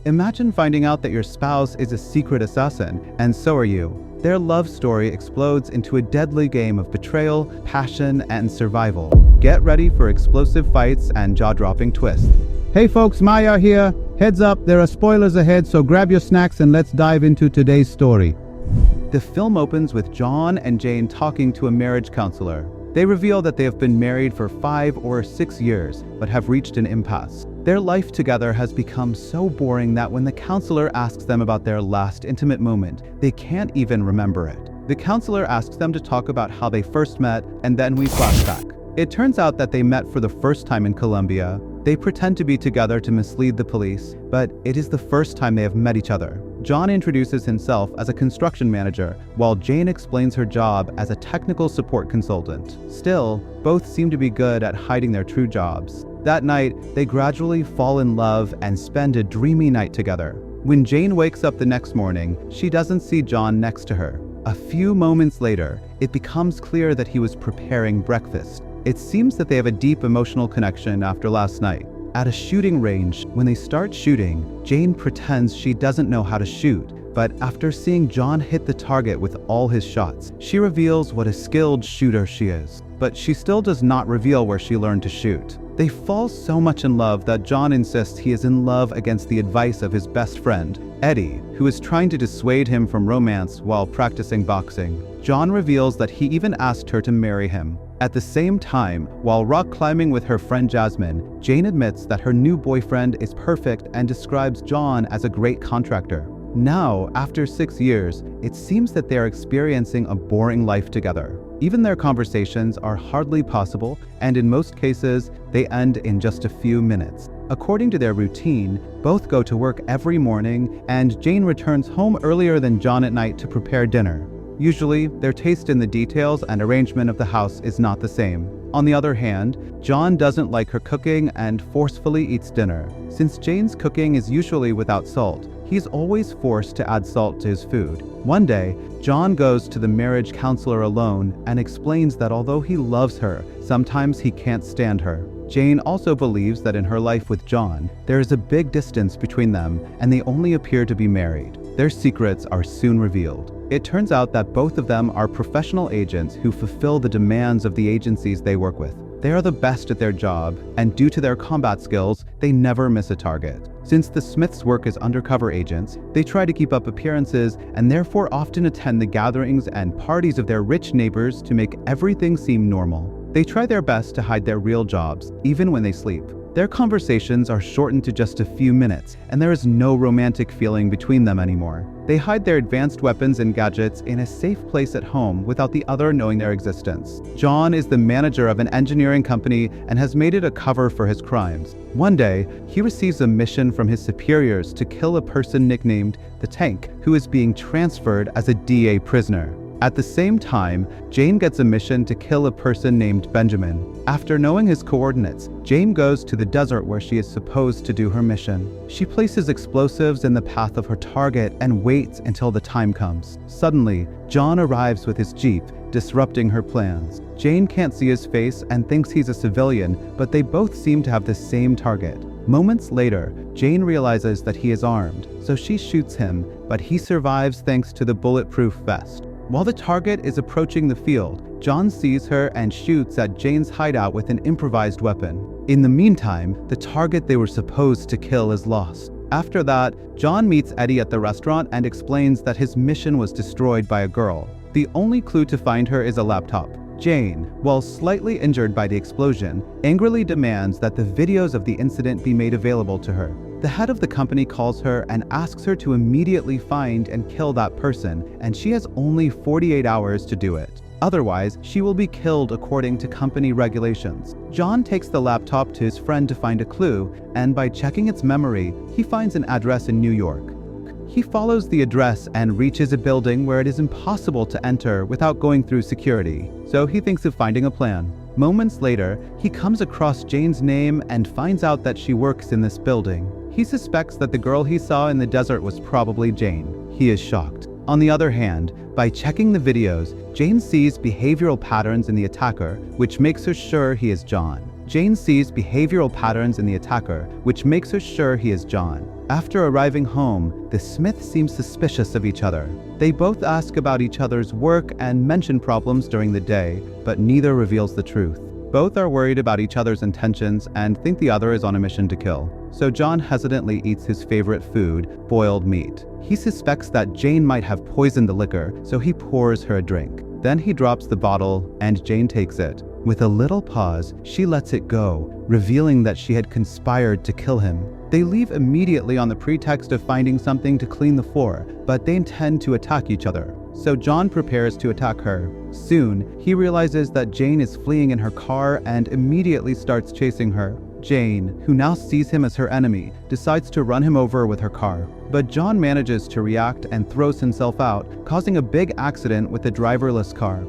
Imagine finding out that your spouse is a secret assassin, and so are you. Their love story explodes into a deadly game of betrayal, passion, and survival. Get ready for explosive fights and jaw-dropping twists. Hey folks, Maya here. Heads up, there are spoilers ahead, so grab your snacks and let's dive into today's story. The film opens with John and Jane talking to a marriage counselor. They reveal that they have been married for 5 or 6 years, but have reached an impasse. Their life together has become so boring that when the counselor asks them about their last intimate moment, they can't even remember it. The counselor asks them to talk about how they first met, and then we flashback. It turns out that they met for the first time in Colombia. They pretend to be together to mislead the police, but it is the first time they have met each other. John introduces himself as a construction manager, while Jane explains her job as a technical support consultant. Still, both seem to be good at hiding their true jobs. That night, they gradually fall in love and spend a dreamy night together. When Jane wakes up the next morning, she doesn't see John next to her. A few moments later, it becomes clear that he was preparing breakfast. It seems that they have a deep emotional connection after last night. At a shooting range, when they start shooting, Jane pretends she doesn't know how to shoot, but after seeing John hit the target with all his shots, she reveals what a skilled shooter she is. But she still does not reveal where she learned to shoot. They fall so much in love that John insists he is in love against the advice of his best friend, Eddie, who is trying to dissuade him from romance while practicing boxing. John reveals that he even asked her to marry him. At the same time, while rock climbing with her friend Jasmine, Jane admits that her new boyfriend is perfect and describes John as a great contractor. Now, after 6 years, it seems that they are experiencing a boring life together. Even their conversations are hardly possible, and in most cases, they end in just a few minutes. According to their routine, both go to work every morning, and Jane returns home earlier than John at night to prepare dinner. Usually, their taste in the details and arrangement of the house is not the same. On the other hand, John doesn't like her cooking and forcefully eats dinner. Since Jane's cooking is usually without salt, he's always forced to add salt to his food. One day, John goes to the marriage counselor alone and explains that although he loves her, sometimes he can't stand her. Jane also believes that in her life with John, there is a big distance between them and they only appear to be married. Their secrets are soon revealed. It turns out that both of them are professional agents who fulfill the demands of the agencies they work with. They are the best at their job, and due to their combat skills, they never miss a target. Since the Smiths work as undercover agents, they try to keep up appearances and therefore often attend the gatherings and parties of their rich neighbors to make everything seem normal. They try their best to hide their real jobs, even when they sleep. Their conversations are shortened to just a few minutes, and there is no romantic feeling between them anymore. They hide their advanced weapons and gadgets in a safe place at home without the other knowing their existence. John is the manager of an engineering company and has made it a cover for his crimes. One day, he receives a mission from his superiors to kill a person nicknamed the Tank, who is being transferred as a DA prisoner. At the same time, Jane gets a mission to kill a person named Benjamin. After knowing his coordinates, Jane goes to the desert where she is supposed to do her mission. She places explosives in the path of her target and waits until the time comes. Suddenly, John arrives with his jeep, disrupting her plans. Jane can't see his face and thinks he's a civilian, but they both seem to have the same target. Moments later, Jane realizes that he is armed, so she shoots him, but he survives thanks to the bulletproof vest. While the target is approaching the field, John sees her and shoots at Jane's hideout with an improvised weapon. In the meantime, the target they were supposed to kill is lost. After that, John meets Eddie at the restaurant and explains that his mission was destroyed by a girl. The only clue to find her is a laptop. Jane, while slightly injured by the explosion, angrily demands that the videos of the incident be made available to her. The head of the company calls her and asks her to immediately find and kill that person, and she has only 48 hours to do it. Otherwise, she will be killed according to company regulations. John takes the laptop to his friend to find a clue, and by checking its memory, he finds an address in New York. He follows the address and reaches a building where it is impossible to enter without going through security, so he thinks of finding a plan. Moments later, he comes across Jane's name and finds out that she works in this building. He suspects that the girl he saw in the desert was probably Jane. He is shocked. On the other hand, by checking the videos, Jane sees behavioral patterns in the attacker, which makes her sure he is John. Jane sees behavioral patterns in the attacker, which makes her sure he is John. After arriving home, the Smiths seem suspicious of each other. They both ask about each other's work and mention problems during the day, but neither reveals the truth. Both are worried about each other's intentions and think the other is on a mission to kill. So John hesitantly eats his favorite food, boiled meat. He suspects that Jane might have poisoned the liquor, so he pours her a drink. Then he drops the bottle, and Jane takes it. With a little pause, she lets it go, revealing that she had conspired to kill him. They leave immediately on the pretext of finding something to clean the floor, but they intend to attack each other. So John prepares to attack her. Soon, he realizes that Jane is fleeing in her car and immediately starts chasing her. Jane, who now sees him as her enemy, decides to run him over with her car. But John manages to react and throws himself out, causing a big accident with the driverless car.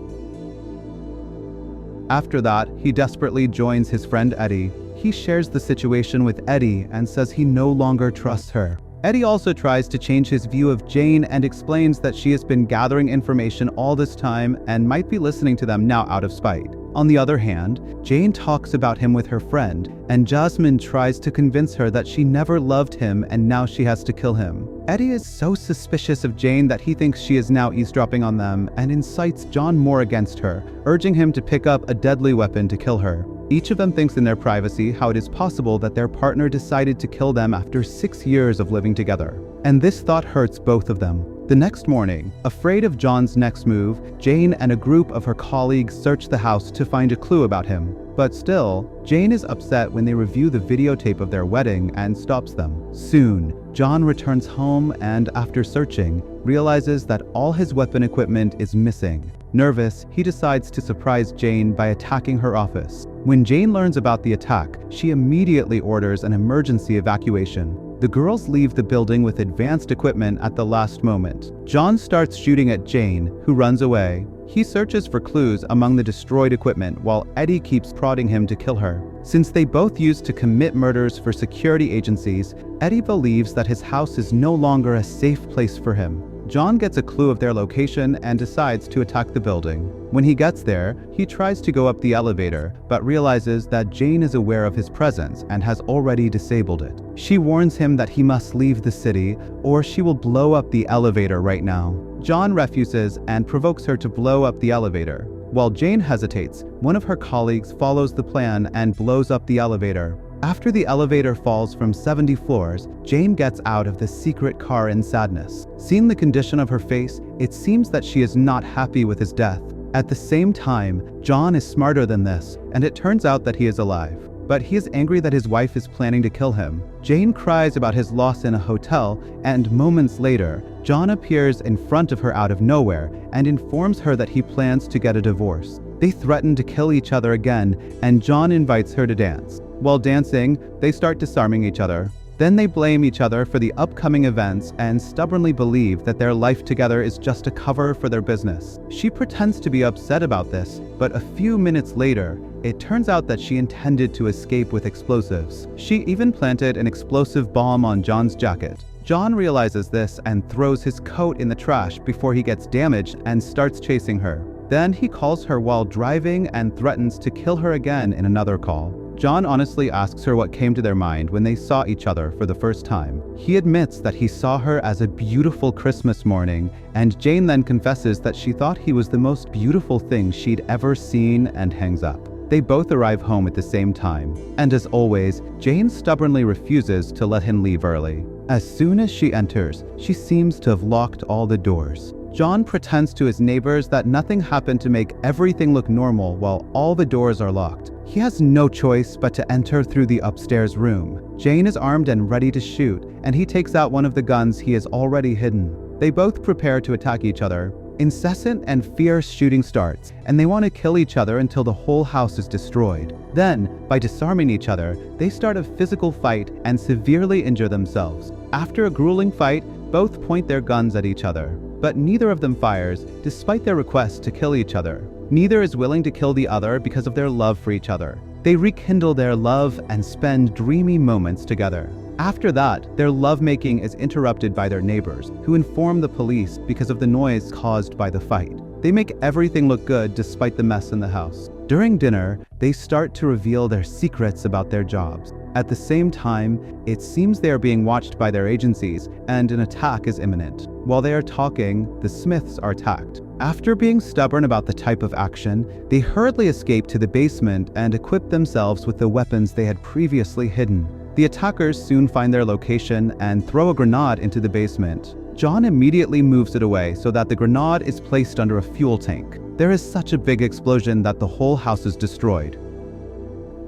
After that, he desperately joins his friend Eddie. He shares the situation with Eddie and says he no longer trusts her. Eddie also tries to change his view of Jane and explains that she has been gathering information all this time and might be listening to them now out of spite. On the other hand, Jane talks about him with her friend, and Jasmine tries to convince her that she never loved him and now she has to kill him. Eddie is so suspicious of Jane that he thinks she is now eavesdropping on them and incites John more against her, urging him to pick up a deadly weapon to kill her. Each of them thinks in their privacy how it is possible that their partner decided to kill them after 6 years of living together. And this thought hurts both of them. The next morning, afraid of John's next move, Jane and a group of her colleagues search the house to find a clue about him. But still, Jane is upset when they review the videotape of their wedding and stops them. Soon, John returns home and, after searching, realizes that all his weapon equipment is missing. Nervous, he decides to surprise Jane by attacking her office. When Jane learns about the attack, she immediately orders an emergency evacuation. The girls leave the building with advanced equipment at the last moment. John starts shooting at Jane, who runs away. He searches for clues among the destroyed equipment while Eddie keeps prodding him to kill her. Since they both used to commit murders for security agencies, Eddie believes that his house is no longer a safe place for him. John gets a clue of their location and decides to attack the building. When he gets there, he tries to go up the elevator, but realizes that Jane is aware of his presence and has already disabled it. She warns him that he must leave the city, or she will blow up the elevator right now. John refuses and provokes her to blow up the elevator. While Jane hesitates, one of her colleagues follows the plan and blows up the elevator. After the elevator falls from 70 floors, Jane gets out of the secret car in sadness. Seeing the condition of her face, it seems that she is not happy with his death. At the same time, John is smarter than this, and it turns out that he is alive. But he is angry that his wife is planning to kill him. Jane cries about his loss in a hotel, and moments later, John appears in front of her out of nowhere and informs her that he plans to get a divorce. They threaten to kill each other again, and John invites her to dance. While dancing, they start disarming each other. Then they blame each other for the upcoming events and stubbornly believe that their life together is just a cover for their business. She pretends to be upset about this, but a few minutes later, it turns out that she intended to escape with explosives. She even planted an explosive bomb on John's jacket. John realizes this and throws his coat in the trash before he gets damaged and starts chasing her. Then he calls her while driving and threatens to kill her again in another call. John honestly asks her what came to their mind when they saw each other for the first time. He admits that he saw her as a beautiful Christmas morning, and Jane then confesses that she thought he was the most beautiful thing she'd ever seen and hangs up. They both arrive home at the same time, and as always, Jane stubbornly refuses to let him leave early. As soon as she enters, she seems to have locked all the doors. John pretends to his neighbors that nothing happened to make everything look normal while all the doors are locked. He has no choice but to enter through the upstairs room. Jane is armed and ready to shoot, and he takes out one of the guns he has already hidden. They both prepare to attack each other. Incessant and fierce shooting starts, and they want to kill each other until the whole house is destroyed. Then, by disarming each other, they start a physical fight and severely injure themselves. After a grueling fight, both point their guns at each other. But neither of them fires, despite their request to kill each other. Neither is willing to kill the other because of their love for each other. They rekindle their love and spend dreamy moments together. After that, their lovemaking is interrupted by their neighbors, who inform the police because of the noise caused by the fight. They make everything look good despite the mess in the house. During dinner, they start to reveal their secrets about their jobs. At the same time, it seems they are being watched by their agencies and an attack is imminent. While they are talking, the Smiths are attacked. After being stubborn about the type of action, they hurriedly escape to the basement and equip themselves with the weapons they had previously hidden. The attackers soon find their location and throw a grenade into the basement. John immediately moves it away so that the grenade is placed under a fuel tank. There is such a big explosion that the whole house is destroyed.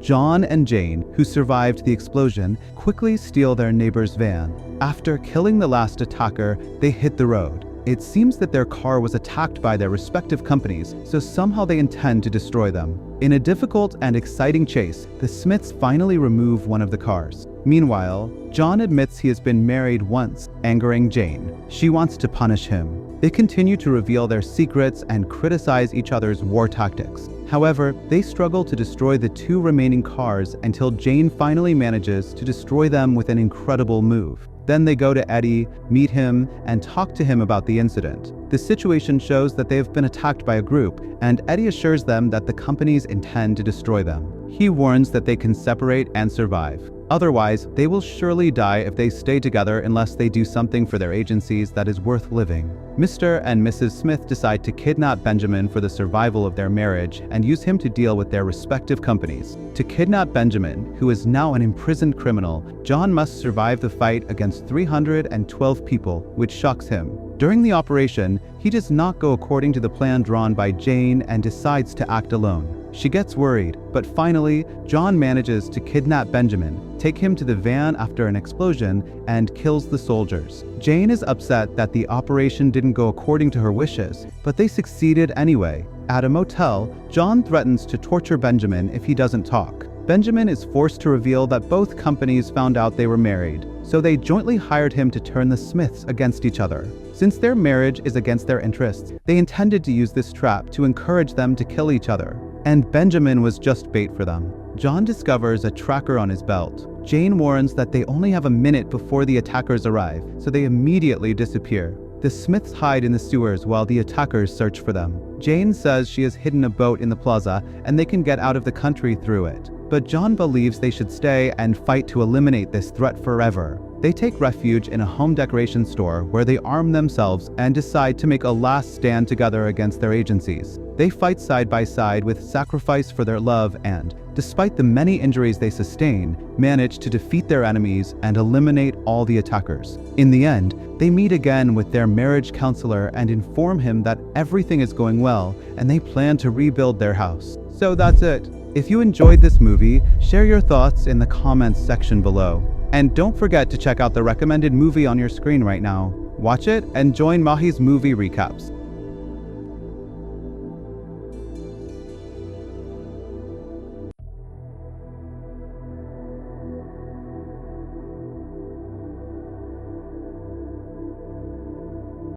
John and Jane, who survived the explosion, quickly steal their neighbor's van. After killing the last attacker, they hit the road. It seems that their car was attacked by their respective companies, so somehow they intend to destroy them. In a difficult and exciting chase, the Smiths finally remove one of the cars. Meanwhile, John admits he has been married once, angering Jane. She wants to punish him. They continue to reveal their secrets and criticize each other's war tactics. However, they struggle to destroy the two remaining cars until Jane finally manages to destroy them with an incredible move. Then they go to Eddie, meet him, and talk to him about the incident. The situation shows that they have been attacked by a group, and Eddie assures them that the companies intend to destroy them. He warns that they can separate and survive. Otherwise, they will surely die if they stay together unless they do something for their agencies that is worth living. Mr. and Mrs. Smith decide to kidnap Benjamin for the survival of their marriage and use him to deal with their respective companies. To kidnap Benjamin, who is now an imprisoned criminal, John must survive the fight against 312 people, which shocks him. During the operation, he does not go according to the plan drawn by Jane and decides to act alone. She gets worried, but finally, John manages to kidnap Benjamin, take him to the van after an explosion, and kills the soldiers. Jane is upset that the operation didn't go according to her wishes, but they succeeded anyway. At a motel, John threatens to torture Benjamin if he doesn't talk. Benjamin is forced to reveal that both companies found out they were married, so they jointly hired him to turn the Smiths against each other. Since their marriage is against their interests, they intended to use this trap to encourage them to kill each other. And Benjamin was just bait for them. John discovers a tracker on his belt. Jane warns that they only have a minute before the attackers arrive, so they immediately disappear. The Smiths hide in the sewers while the attackers search for them. Jane says she has hidden a boat in the plaza and they can get out of the country through it. But John believes they should stay and fight to eliminate this threat forever. They take refuge in a home decoration store where they arm themselves and decide to make a last stand together against their agencies. They fight side by side with sacrifice for their love and, despite the many injuries they sustain, manage to defeat their enemies and eliminate all the attackers. In the end, they meet again with their marriage counselor and inform him that everything is going well and they plan to rebuild their house. So that's it. If you enjoyed this movie, share your thoughts in the comments section below. And don't forget to check out the recommended movie on your screen right now. Watch it and join Mahi's Movie Recaps.